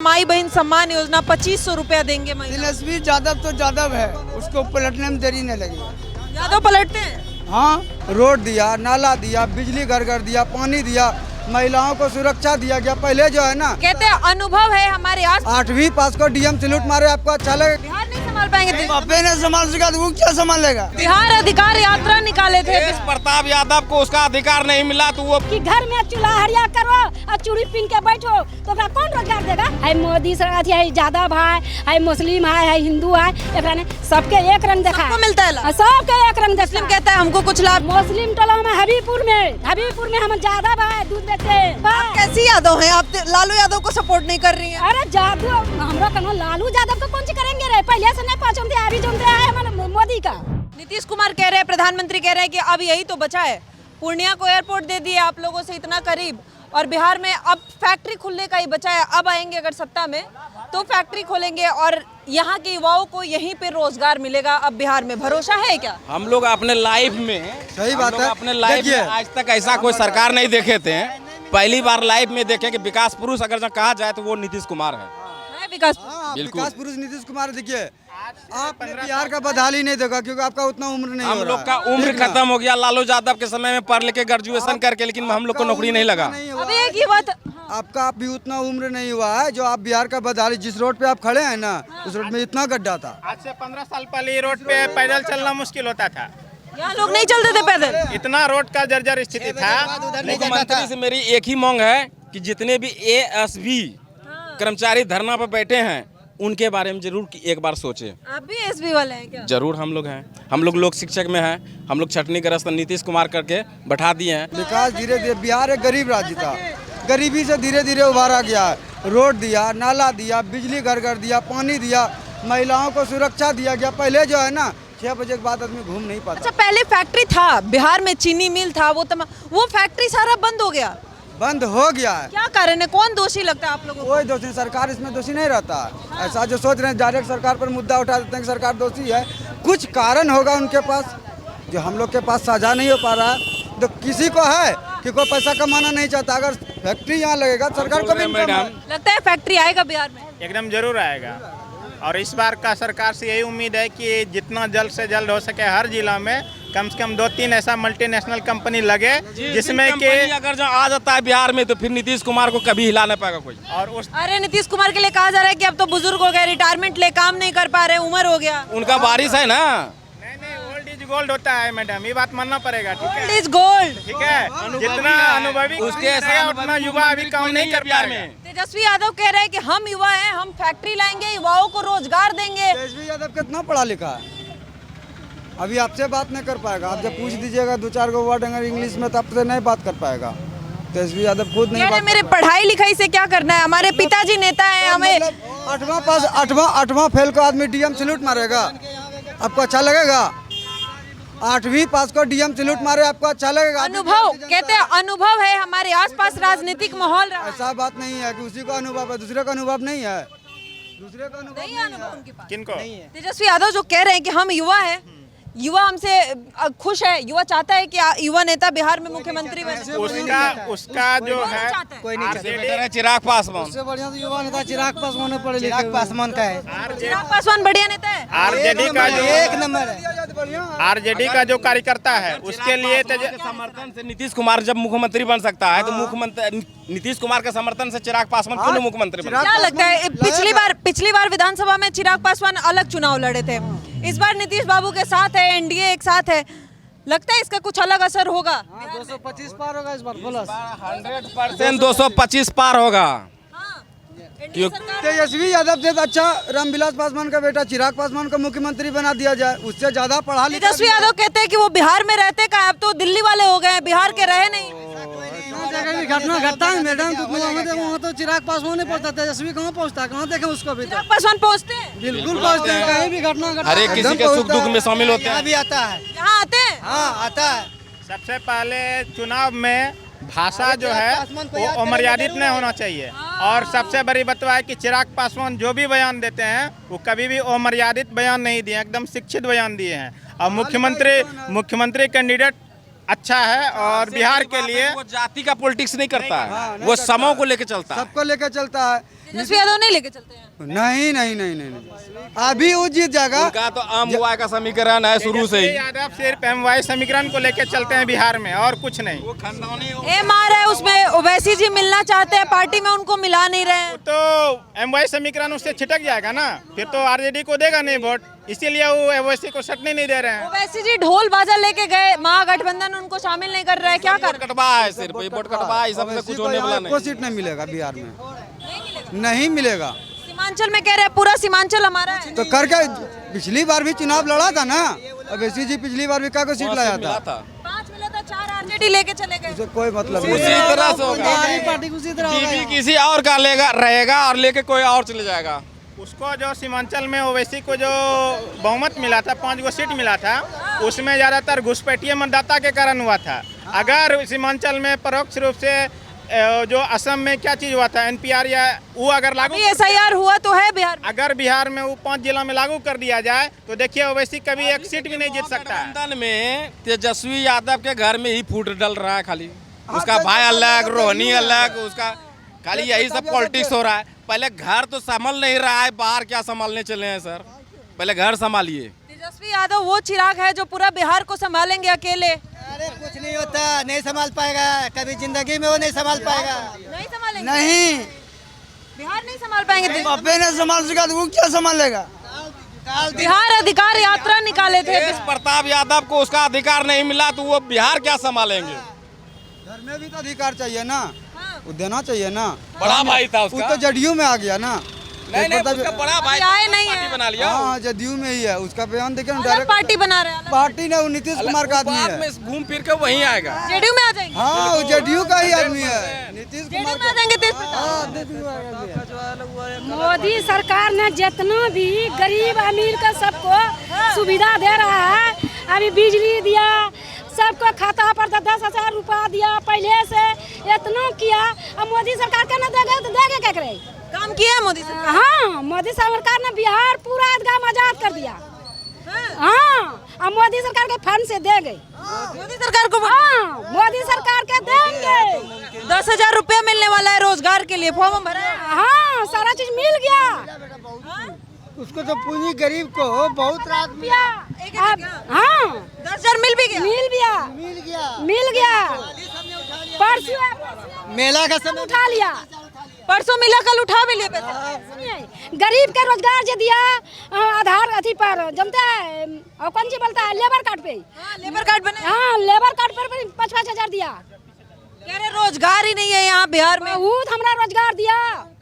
माई बहन सम्मान योजना 2500 रुपया देंगे महिला। तेजस्वी यादव तो यादव है, उसको पलटने में देरी नहीं लगेगी। यादव पलटते हैं। हाँ, रोड दिया, नाला दिया, बिजली घर घर दिया, पानी दिया, महिलाओं को सुरक्षा दिया गया। पहले जो है ना, कहते हैं अनुभव है हमारे आस 8वीं पास को डीएम सैल्यूट मारे, आपको अच्छा लगे? बिहार नहीं संभाल पाएंगे। बापे ने संभाल सका तो वो क्या संभाल लेगा? बिहार अधिकार यात्रा निकाले थे। प्रताप यादव को उसका अधिकार नहीं मिला तो वो कि घर में चूल्हा हरिया करो और चूड़ी पहन के बैठो तो ओकरा कौन रोजगार देगा? है मोदी सरकार है, यादव है मुस्लिम है हिंदू है, एकरा ने सबके एक रंग देखा सबको मिलता है लाभ। सबके एक रंग देखा। मुस्लिम कहता है हमको कुछ लाभ। मुस्लिम टोला में हबीबपुर में हम यादव है, दूध बेचते हैं। कैसी यादव हैं आप? लालू यादव को सपोर्ट नहीं कर रही हैं। अरे जादू हमरा कनो लालू यादव को कौन सी करेंगे रे? पहले से नहीं पहचानते, अभी जानते हैं मोदी का। नीतीश कुमार कह रहे हैं, प्रधानमंत्री कह रहे हैं कि अब यही तो बचा है। पूर्णिया को एयरपोर्ट दे दिए आप लोगों से इतना करीब, और बिहार में अब फैक्ट्री खुलने का ही बचा है। अब आएंगे अगर सत्ता में तो फैक्ट्री खोलेंगे और यहाँ के युवाओं को यहीं पे रोजगार मिलेगा। अब बिहार में भरोसा है क्या? हम लोग अपने लाइफ में सही बात है। अपने लाइफ में आज तक ऐसा कोई सरकार नहीं देखे थे। पहली बार लाइफ में देखे कि विकास पुरुष अगर जो कहा जाए तो वो नीतीश कुमार है। विकास बिल्कुल। विकास पुरुष नीतीश कुमार। देखिए, आपने बिहार का बदहाली नहीं देखा क्योंकि आपका उतना उम्र नहीं हम हो लोग रहा। का उम्र खत्म हो गया लालू यादव के समय में, पढ़ लिख के ग्रेजुएशन करके, लेकिन हम लोग को नौकरी नहीं लगा। अब एक ही बात, आपका भी उतना उम्र नहीं हुआ है जो आप बिहार का बदहाली। जिस रोड पे आप खड़े हैं ना, उस रोड में इतना गड्ढा था। आज से 15 साल पहले ये रोड पे पैदल चलना मुश्किल होता था। यहाँ लोग नहीं चलते थे पैदल। इतना रोड का जर्जर स्थिति था। मुख्यमंत्री से मेरी एक ही मांग है कि जितने भी एएसबी कर्मचारी धरना पर बैठे हैं उनके बारे में जरूर एक बार सोचे। आप भी एसबी वाले हैं क्या? जरूर हम लोग हैं। हम लोग शिक्षक में हैं। हम लोग छटनी का रास्ता नीतीश कुमार करके बैठा दिए हैं। विकास धीरे धीरे, बिहार एक गरीब राज्य था, गरीबी से धीरे धीरे उभारा गया है। रोड दिया, नाला दिया, बिजली घर घर दिया, पानी दिया, महिलाओं को सुरक्षा दिया गया। पहले जो है ना, 6 बजे के बाद आदमी घूम नहीं पाता। अच्छा, पहले फैक्ट्री था बिहार में, चीनी मिल था, वो फैक्ट्री सारा बंद हो गया। बंद हो गया है। क्या कारण है? कौन दोषी लगता है आप लोगों को? कोई दोषी नहीं, सरकार इसमें दोषी नहीं रहता। ऐसा जो सोच रहे हैं डायरेक्ट सरकार पर मुद्दा उठा देते हैं कि सरकार दोषी है। कुछ कारण होगा उनके पास जो हम लोग के पास साझा नहीं हो पा रहा है। तो किसी को है कि कोई पैसा कमाना नहीं चाहता, अगर फैक्ट्री यहाँ लगेगा सरकार को भी लगता है फैक्ट्री आएगा बिहार में। एकदम जरूर आएगा। और इस बार का सरकार से यही उम्मीद है कि जितना जल्द से जल्द हो सके हर जिला में कम से कम 2-3 ऐसा मल्टीनेशनल कंपनी लगे जिसमें कि अगर जो आ जाता है बिहार में तो फिर नीतीश कुमार को कभी हिला नहीं पाएगा कोई। और उस अरे नीतीश कुमार के लिए कहा जा रहा है कि अब तो बुजुर्ग हो गए, रिटायरमेंट ले काम नहीं कर पा रहे, उम्र हो गया। उनका बारिश है ना। नहीं, ओल्ड इज गोल्ड होता है मैडम, ये बात मानना पड़ेगा। ठीक है, ओल्ड इज गोल्ड। ठीक है। जितना अनुभवी उसके उतना युवा अभी काम नहीं कर बिहार पाएगा। में। तेजस्वी यादव कह रहे हैं कि हम युवा हैं, हम फैक्ट्री लाएंगे, युवाओं को रोजगार देंगे। तेजस्वी यादव कितना पढ़ा लिखा है? अभी आपसे बात नहीं कर पाएगा। आप जब पूछ दीजिएगा 2-4 गो वर्ड अगर इंग्लिश में, तब से नहीं बात कर पाएगा। तेजस्वी यादव खुद नहीं बात। मेरे पढ़ाई लिखाई से क्या करना है? हमारे पिताजी नेता हैं, हमें 8वां फेल को आदमी डीएम सैल्यूट मारेगा, आपको अच्छा लगेगा? 8वीं पास को डीएम सैल्यूट मारे, आपको अच्छा लगेगा? अनुभव कहते हैं, अनुभव है हमारे आसपास राजनीतिक माहौल रहा है। ऐसा बात नहीं है कि उसी को अनुभव है, दूसरे का अनुभव नहीं है। दूसरे का अनुभव नहीं है अनुभव उनके पास। किनको? तेजस्वी यादव जो कह रहे हैं कि हम युवा हैं, युवा हमसे खुश है, युवा चाहता है कि युवा नेता बिहार में मुख्यमंत्री बने। उसका जो है कोई नहीं बेटर है चिराग पासवान। उससे बढ़िया तो युवा नेता चिराग पासवान है, पढ़े लिखे। चिराग पासवान का है, चिराग पासवान बढ़िया नेता है। आरजेडी का जो एक नंबर है। आरजेडी का जो कार्यकर्ता है उसके लिए समर्थन से नीतीश कुमार जब मुख्यमंत्री बन सकता है तो मुख्यमंत्री नीतीश कुमार के समर्थन से चिराग पासवान क्यों नहीं मुख्यमंत्री बने? क्या लगता है? पिछली बार विधानसभा में चिराग पासवान अलग चुनाव लड़े थे, इस बार नीतीश बाबू के साथ है, एनडीए एक साथ है। लगता है इसका कुछ अलग असर होगा? 225 पार होगा इस बार, बोला 100% 225 पार होगा। तेजस्वी यादव से अच्छा रामविलास पासवान का बेटा चिराग पासवान को मुख्यमंत्री बना दिया जाए, उससे ज्यादा पढ़ा लिखा। तेजस्वी यादव कहते हैं कि वो बिहार में रहते का, अब तो दिल्ली वाले हो गए, बिहार के रहे नहीं। घटना घटता है मैडम, वहाँ तो चिराग पासवान नहीं पहुँचता, तेजस्वी कहाँ पहुँचता है? कहाँ देखे उसको भी? चिराग पासवान पहुँचते हैं, बिल्कुल पहुँचते हैं, कहीं भी घटना घटता है। हर एक किसी के सुख दुख में शामिल होते हैं। भी आता है, यहाँ आते हैं। हाँ आता है। सबसे पहले चुनाव में भाषा जो है वो अमर्यादित नहीं होना चाहिए। और सबसे बड़ी बात है कि चिराग पासवान जो भी बयान देते हैं वो कभी भी अमर्यादित बयान नहीं दिए, एकदम शिक्षित बयान दिए हैं। और मुख्यमंत्री कैंडिडेट अच्छा है और बिहार के लिए वो जाति का पॉलिटिक्स नहीं करता है, वो समों को लेके चलता है, सबको लेके चलता है। तेजस्वी यादव नहीं लेके चलते हैं? नहीं नहीं नहीं नहीं नहीं, अभी वो जीत जाएगा। उनका तो आम हुआ का समीकरण है शुरू से ही। यादव सिर्फ एमवाई समीकरण को लेकर चलते हैं बिहार में, और कुछ नहीं। वो खानदानी एमआर है उसमें, ओवैसी जी मिलना चाहते हैं पार्टी में, उनको मिला नहीं रहे हैं। तो एमवाई समीकरण उससे छिटक जाएगा ना, फिर तो आरजेडी को देगा नहीं वोट, इसीलिए वो ओवैसी को सटने नहीं दे रहे हैं। ओवैसी जी ढोल बाजा लेके गए, महागठबंधन उनको शामिल नहीं कर रहा है, क्या कर? कटवा है, सिर्फ वोट कटवा है, सबसे कुछ होने वाला कोई नहीं। सीट नहीं मिलेगा बिहार में, नहीं मिलेगा। सीमांचल में कह रहे हैं पूरा सीमांचल हमारा है। तो करके पिछली बार भी चुनाव लड़ा था ना, ओवैसी जी पिछली बार भी क्या सीट लाया मिला था। 5 मिला था, 4 आरजेडी लेके चले गए। उसे कोई मतलब उसी नहीं। तरह से होगा, बीबी किसी और का लेगा रहेगा और लेके कोई और चले जाएगा। उसको जो सीमांचल में ओवैसी को जो बहुमत मिला था, 5 गो सीट मिला था, उसमें ज़्यादातर घुसपैठिए मतदाता के कारण हुआ था। अगर सीमांचल में परोक्ष रूप से जो असम में क्या चीज़ हुआ था, एनपीआर या वो अगर लागू, एसआईआर हुआ तो है बिहार में। अगर बिहार में वो 5 जिला में लागू कर दिया जाए तो देखिए ओवैसी कभी एक सीट भी नहीं जीत सकता है। गठबंधन में तेजस्वी यादव के घर में ही फूट डल रहा है खाली, उसका भाई अलग, रोहिणी अलग, उसका खाली यही सब पॉलिटिक्स हो रहा है। पहले घर तो संभल नहीं रहा है, बाहर क्या संभालने चले हैं सर, पहले घर संभालिए। तेजस्वी यादव वो चिराग है जो पूरा बिहार को संभालेंगे अकेले। अरे कुछ नहीं होता, नहीं संभाल पाएगा, कभी जिंदगी में वो नहीं संभाल पाएगा। नहीं संभालेंगे, नहीं, बिहार नहीं संभाल पाएंगे। बापे ने संभाल सका तो वो क्या संभालेगा। बिहार अधिकार यात्रा निकाले थे। तेज प्रताप यादव को उसका अधिकार नहीं मिला तो वो बिहार क्या संभालेंगे? घर में भी तो अधिकार चाहिए ना, वो देना चाहिए ना। बड़ा भाई था वो उसका। तो जदयू में आ गया ना। नहीं नहीं, उसका बड़ा भाई आए नहीं पार्टी है। बना लिया। हाँ जदयू में ही है, उसका बयान देखिए ना, अलग डायरेक्ट पार्टी बना रहे हैं, पार्टी ने वो नीतीश कुमार का आदमी बाद है। में घूम फिर के वहीं आएगा। जेडीयू में आ जाएंगे। हाँ वो जदयू का ही आदमी है, नीतीश जेडीयू कुमार में आ जाएंगे तेज प्रताप। मोदी सरकार ने जितना भी गरीब अमीर का सबको सुविधा दे रहा है, अभी बिजली दिया, सबको खाता पर 10,000 रुपया दिया, पहले से इतना किया। अब मोदी सरकार के न देगा तो देगा क्या करे? काम किया है मोदी सरकार। हाँ, मोदी सरकार ने बिहार पूरा एकदम आजाद कर दिया। हाँ, अब मोदी सरकार के फंड से दे गए। मोदी सरकार को हाँ, मोदी सरकार के देंगे। 10,000 रुपया मिलने वाला है रोजगार के लिए, फॉर्म भरा है। हाँ, सारा चीज मिल गया। उसको तो पूरी गरीब को बहुत रात में अब हाँ 10,000 मिल भी गया। मिल गया परसों मेला का समय उठा लिया। परसों मिला, कल उठा भी लिए पैसे। सुनिए, गरीब के रोजगार जो दिया आधार अथी पर जमता है, और कौन सी बोलता है, लेबर कार्ड पे। लेबर कार्ड बने। हाँ, लेबर कार्ड पर 5-5 हजार दिया। कह रहे रोजगार ही नहीं है यहाँ बिहार में। बहुत हमरा रोजगार दिया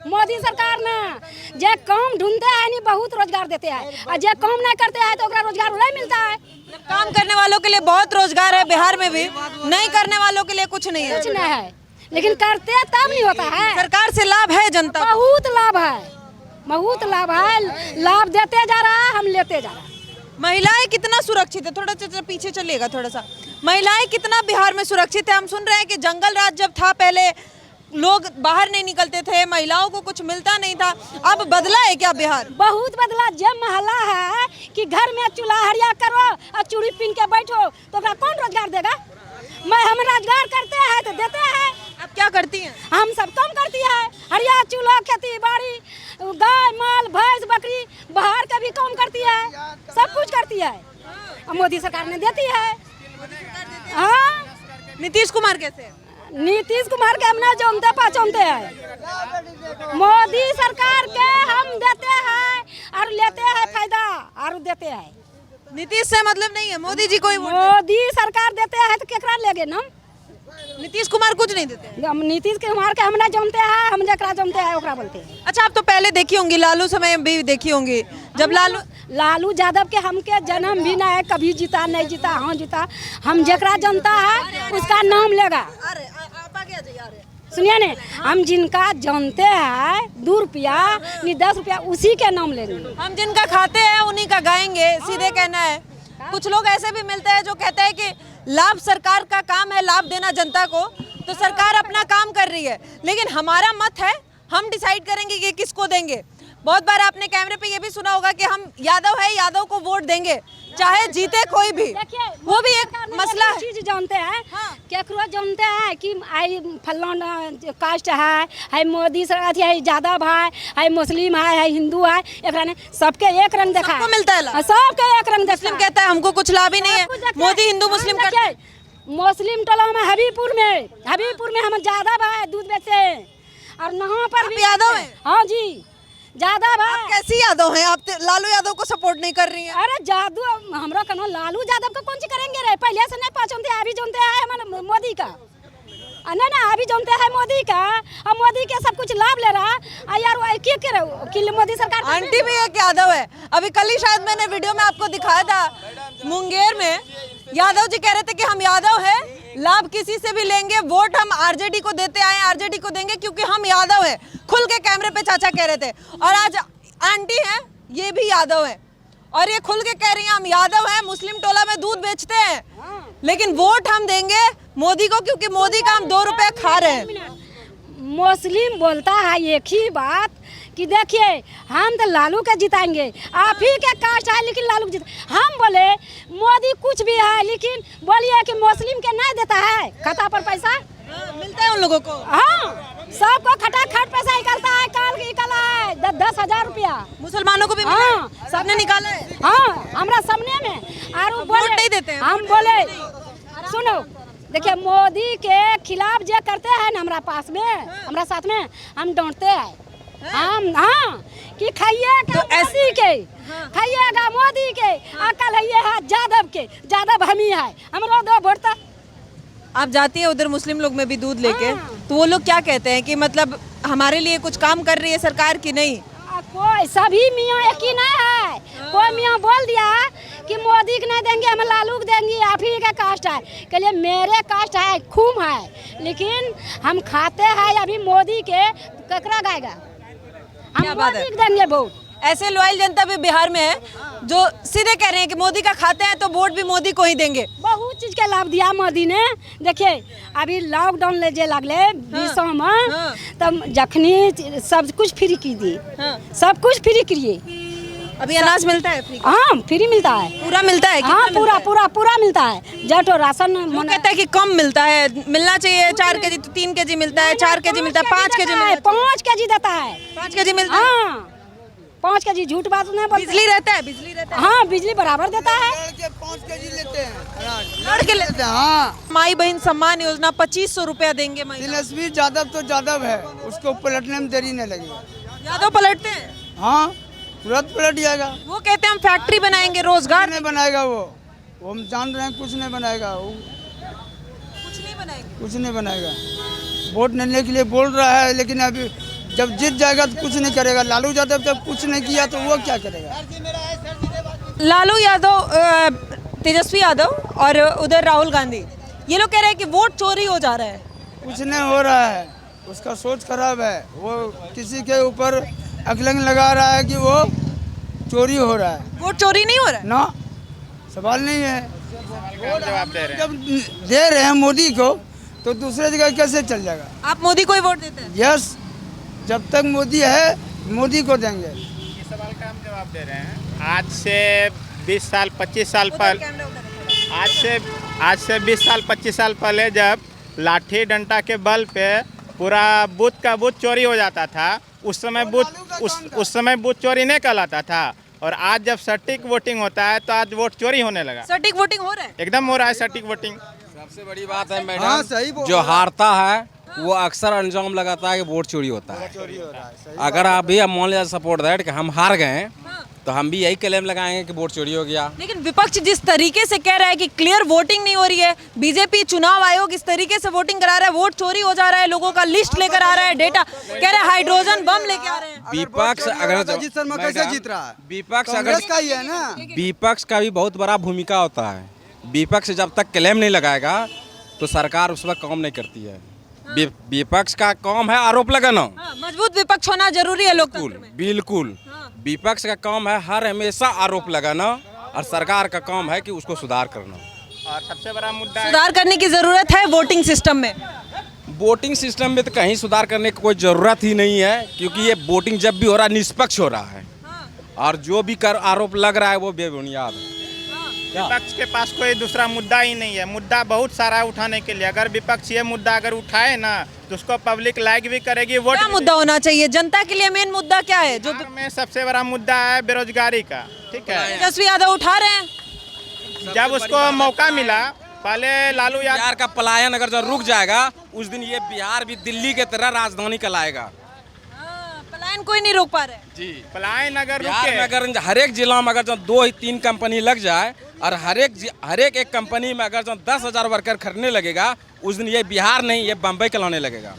मोदी सरकार ने। जे काम ढूंढते हैं नहीं बहुत रोजगार देते हैं, और जे काम नहीं करते हैं तो ओकरा रोजगार नहीं मिलता है। काम करने वालों के लिए बहुत रोजगार है बिहार में भी, नहीं करने वालों के लिए कुछ नहीं है। कुछ नहीं है, लेकिन करते तब नहीं होता है। सरकार से लाभ है जनता को। बहुत लाभ है, बहुत लाभ है, लाभ देते जा रहा है, हम लेते जा रहे हैं। महिलाएं कितना सुरक्षित है, थोड़ा सा पीछे चलिएगा थोड़ा सा। महिलाएं कितना बिहार में सुरक्षित है? हम सुन रहे हैं कि जंगल राज जब था पहले लोग बाहर नहीं निकलते थे, महिलाओं को कुछ मिलता नहीं था, अब बदला है क्या बिहार? बहुत बदला। जब महला है कि घर में चूल्हा हरिया करो और चूड़ी पहन के बैठो तो ओकरा कौन रोजगार देगा? हम रोजगार करते हैं तो देते हैं। अब क्या करती हैं? हम सब काम करती है, हरिया चूल्हा, खेती बाड़ी, गाय माल भैंस बकरी, बाहर का भी काम करती है, सब कुछ करती है। मोदी सरकार ने देती है। हाँ, नीतीश कुमार कैसे? नीतीश कुमार के हम ना जानते पहचानते हैं। मोदी सरकार के हम देते हैं और लेते हैं फायदा और देते हैं। नीतीश से मतलब नहीं है, मोदी जी को ही वोट मोदी सरकार देते हैं तो केकरा लेगे ना? दे। नीतीश कुमार कुछ नहीं देते। हम नीतीश कुमार के हम ना जानते हैं, हम जकरा जानते हैं ओकरा बोलते हैं। अच्छा, आप तो पहले देखी होंगी, लालू समय भी देखी होंगी, जब लालू यादव के हमके जन्म भी ना है, कभी जीता नहीं जीता, हाँ जीता। हम जकरा जानता है उसका नाम लेगा। सुनिए ने, हम जिनका जानते हैं 2 रुपया नहीं 10 रुपया उसी के नाम लेंगे। हम जिनका खाते हैं उन्हीं का गाएंगे, सीधे कहना है। कुछ लोग ऐसे भी मिलते हैं जो कहते हैं कि लाभ सरकार का काम है, लाभ देना जनता को, तो सरकार अपना काम कर रही है, लेकिन हमारा मत है, हम डिसाइड करेंगे कि किसको देंगे। बहुत बार आपने कैमरे पे ये भी सुना होगा कि हम यादव है, यादव को वोट देंगे, चाहे जीते कोई भी, देखिए वो भी एक मसला है। चीज जानते हैं, हाँ। केकरो जानते हैं कि आई फलाना कास्ट है मोदी सरकार है, यादव है मुस्लिम है हिंदू है, एकरा ने सबके एक रंग देखा सबको मिलता है लाभ। हाँ, सबके एक रंग देखा मुस्लिम कहता है हमको कुछ लाभ ही नहीं है, मोदी हिंदू मुस्लिम करता है। मुस्लिम टोला में हबीबपुर में हम यादव है, दूध बेचते हैं, और यहाँ पर भी यादव हैं? हाँ जी यादव है। आप कैसी यादव हैं? आप लालू यादव को सपोर्ट नहीं कर रही हैं। अरे जादू हमरा कहना लालू यादव को कौन सी करेंगे रे, पहले से नहीं पहचानते, अभी जानते हैं हमारे मोदी का, नहीं ना अभी जानते हैं मोदी का, और मोदी के सब कुछ लाभ ले रहा है यार, वो क्या करे कि मोदी सरकार। आंटी भी एक यादव है। अभी कल ही शायद मैंने वीडियो में आपको दिखाया था, मुंगेर में यादव जी कह रहे थे कि हम यादव हैं, लाभ किसी से भी लेंगे, वोट हम आरजेडी को देते आए, आरजेडी को देंगे क्योंकि हम यादव हैं। खुल के कैमरे पे चाचा कह रहे थे। और आज आंटी हैं, ये भी यादव है, और ये खुल के कह रही हैं हम यादव हैं, मुस्लिम टोला में दूध बेचते हैं, लेकिन वोट हम देंगे मोदी को क्योंकि मोदी का हम 2 रुपए खा रहे हैं। मुस्लिम बोलता है एक ही बात कि देखिए हम तो लालू के जिताएंगे, आप ही के कास्ट है लेकिन लालू जीत। हम बोले मोदी कुछ भी है लेकिन बोलिए कि मुस्लिम के नहीं देता है खाता पर पैसा, मिलता है उन लोगों को। हाँ सबको खटाखट पैसा निकलता है, काल निकला है 10,000 रुपया, मुसलमानों को भी मिला है? सबने निकाला है। हाँ हमारा सामने में, और वोट नहीं देते हैं। हम बोले सुनो देखिए मोदी के खिलाफ जो करते हैं ना हमारा पास में, हमारा साथ में, हम डांटते हैं हम, हाँ कि खाइएगा मोदी के, खाइएगा मोदी के, अकल है ये है यादव के, यादव हम ही है, हमारा 2 वोट। आप जाती है उधर मुस्लिम लोग में भी दूध लेके, तो वो लोग क्या कहते हैं कि मतलब हमारे लिए कुछ काम कर रही है सरकार की नहीं? कोई सभी मियाँ एक ही नहीं है, कोई मियाँ बोल दिया कि मोदी को नहीं देंगे हम लालू को देंगे, आप ही का कास्ट है, कहलिए मेरे कास्ट है खूम है, लेकिन हम खाते हैं अभी मोदी के, ककरा गाएगा, हम मोदी को देंगे वोट। ऐसे लॉयल जनता भी बिहार में है जो सीधे कह रहे हैं कि मोदी का खाते हैं तो वोट भी मोदी को ही देंगे। बहुत चीज का लाभ दिया मोदी ने। देखिए अभी लॉकडाउन ले जे लगले विश्व में, तब जखनी सब कुछ फ्री की दी, सब कुछ फ्री किए। अभी अनाज मिलता है फ्री? हाँ फ्री मिलता है, पूरा मिलता है? हाँ पूरा मिलता है। जटो राशन कहता है कि कम मिलता है, मिलना चाहिए 4 केजी तो 3 केजी मिलता है, 4 केजी मिलता है, 5 केजी मिलता है, 5 केजी देता है, 5 केजी मिलता है। हाँ 5 केजी, झूठ बात नहीं बोलते। बिजली रहता है? बिजली रहता है, हाँ बिजली बराबर देता है। 5 केजी लेते हैं, लड़के लेते हैं। हाँ। माई बहन सम्मान योजना 2500 रुपया देंगे महिला। दिलस्वी यादव तो यादव है, उसको पलटने में देरी नहीं लगेगा। यादव पलटते हैं? हाँ तुरंत पलट जाएगा। वो कहते हैं हम फैक्ट्री बनाएंगे, रोजगार नहीं बनाएगा वो हम जान रहे हैं, कुछ नहीं बनाएगा वो, कुछ नहीं बनाएंगे। कुछ नहीं बनाएगा। वोट लेने के लिए बोल रहा है, लेकिन अभी जब जीत जाएगा तो कुछ नहीं करेगा। लालू यादव जब कुछ नहीं किया तो वो क्या करेगा? लालू यादव, तेजस्वी यादव और उधर राहुल गांधी, ये लोग कह रहे हैं कि वोट चोरी हो जा रहा है। कुछ नहीं हो रहा है, उसका सोच खराब है। वो किसी के ऊपर अकलंग लगा रहा है कि वो चोरी हो रहा है। वोट चोरी नहीं हो रहा है ना, सवाल नहीं है। जवाब दे रहे हैं। जब दे रहे हैं मोदी को तो दूसरे जगह कैसे चल जाएगा? आप मोदी को ही वोट देते हैं? यस, जब तक मोदी है मोदी को देंगे। ये सवाल का हम जवाब दे रहे हैं। आज से 20 साल 25 साल पहले, आज से 20 साल 25 साल पहले जब लाठी डंडा के बल पे पूरा बूथ का बूथ चोरी हो जाता था, उस समय बूथ चोरी नहीं कहलाता था। और आज जब सटीक वोटिंग होता है तो आज वोट चोरी होने लगा। सटीक वोटिंग हो रहा है? एकदम हो रहा है सटीक वोटिंग। सबसे बड़ी बात है हाँ, मैडम, सही बोल जो रहा है। हारता है वो अक्सर अंजाम लगाता है कि वोट चोरी होता है। अगर आप भी मान लिया सपोर्ट दैट कि हम हार गए तो हम भी यही क्लेम लगाएंगे कि वोट चोरी हो गया। लेकिन विपक्ष जिस तरीके से कह रहा है कि क्लियर वोटिंग नहीं हो रही है, बीजेपी चुनाव आयोग इस तरीके से वोटिंग करा रहा है, वोट चोरी हो जा रहा है, लोगों का लिस्ट लेकर आ रहा है, डेटा कह रहे हैं हाइड्रोजन बम लेके आ रहे हैं। विपक्ष अगर अजीत शर्मा कैसे जीत रहा है? विपक्ष कांग्रेस अगर का ही है ना। विपक्ष का भी बहुत बड़ा भूमिका होता है। विपक्ष जब तक क्लेम नहीं लगाएगा तो सरकार उस वक्त काम नहीं करती है। विपक्ष का काम है आरोप लगाना। मजबूत विपक्ष होना जरूरी है लोकतंत्र में। बिल्कुल विपक्ष का काम है हर हमेशा आरोप लगाना, और सरकार का काम है कि उसको सुधार करना। और सबसे बड़ा मुद्दा है सुधार करने की जरूरत है वोटिंग सिस्टम में। वोटिंग सिस्टम में तो कहीं सुधार करने की कोई ज़रूरत ही नहीं है, क्योंकि ये वोटिंग जब भी हो रहा है निष्पक्ष हो रहा है, और जो भी कर आरोप लग रहा है वो बेबुनियाद है। विपक्ष के पास कोई दूसरा मुद्दा ही नहीं है। मुद्दा बहुत सारा है उठाने के लिए। अगर विपक्ष ये मुद्दा अगर उठाए ना तो उसको पब्लिक लाइक भी करेगी, वोट क्या भी मुद्दा होना चाहिए जनता के लिए? मेन मुद्दा क्या है जो बिहार में सबसे बड़ा मुद्दा है बेरोजगारी का। ठीक है, तेजस्वी यादव उठा रहे हैं? जब उसको मौका मिला, पहले लालू यादव बिहार का पलायन अगर जब रुक जाएगा उस दिन ये बिहार भी दिल्ली के तरह राजधानी कहलाएगा। पलायन कोई नहीं रोक पा रहे। जी, पलायन अगर बिहार में रुके, अगर हर एक जिला में अगर जो 2-3 कंपनी लग जाए और हर एक कंपनी में अगर जो 10,000 वर्कर खरीदने लगेगा उस दिन ये बिहार नहीं ये बम्बई कहलाने लगेगा।